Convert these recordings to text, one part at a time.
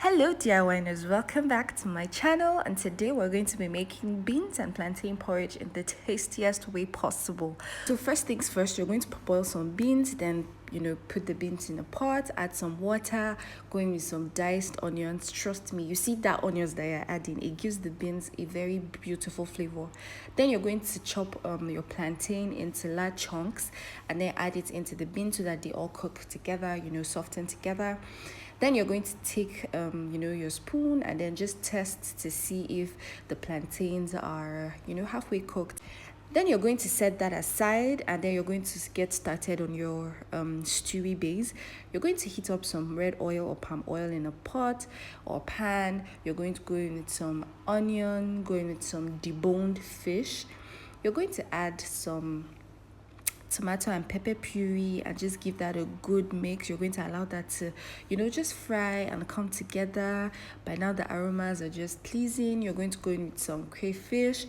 Hello DIYers, welcome back to my channel, and today we're going to be making beans and plantain porridge in the tastiest way possible. So first things first, you're going to boil some beans, then put the beans in a pot, add some water, going with some diced onions. Trust me, you see that onions that you're adding, it gives the beans a very beautiful flavor. Then you're going to chop your plantain into large chunks and then add it into the beans so that they all cook together, soften together. Then you're going to take your spoon and then just test to see if the plantains are halfway cooked. Then you're going to set that aside, and then you're going to get started on your stewy base. You're going to heat up some red oil or palm oil in a pot or pan. You're going to go in with some onion, going with some deboned fish. You're going to add some tomato and pepper puree and just give that a good mix. You're going to allow that to just fry and come together. By now the aromas are just pleasing. You're going to go in with some crayfish,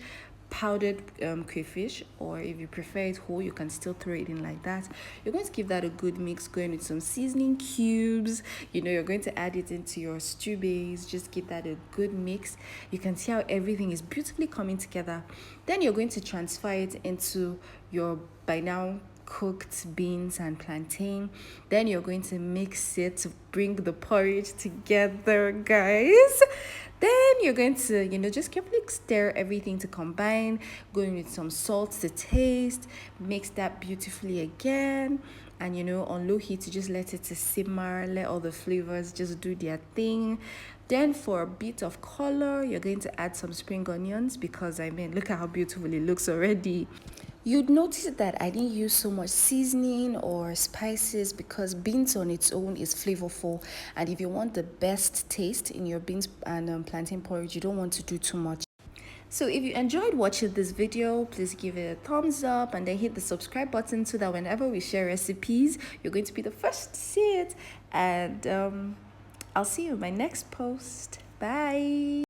powdered crayfish, or if you prefer it whole, you can still throw it in like that. You're going to give that a good mix, going with some seasoning cubes. You're going to add it into your stew base, just give that a good mix. You can see how everything is beautifully coming together. Then you're going to transfer it into your by now cooked beans and plantain. Then you're going to mix it to bring the porridge together, guys. Then you're going to just carefully stir everything to combine, going with some salt to taste, mix that beautifully again, and on low heat to just let it to simmer, let all the flavors just do their thing. Then for a bit of color, you're going to add some spring onions, because look at how beautiful it looks already. You'd notice that I didn't use so much seasoning or spices because beans on its own is flavorful, and if you want the best taste in your beans and plantain porridge, you don't want to do too much. So if you enjoyed watching this video, please give it a thumbs up and then hit the subscribe button so that whenever we share recipes, you're going to be the first to see it. And I'll see you in my next post. Bye.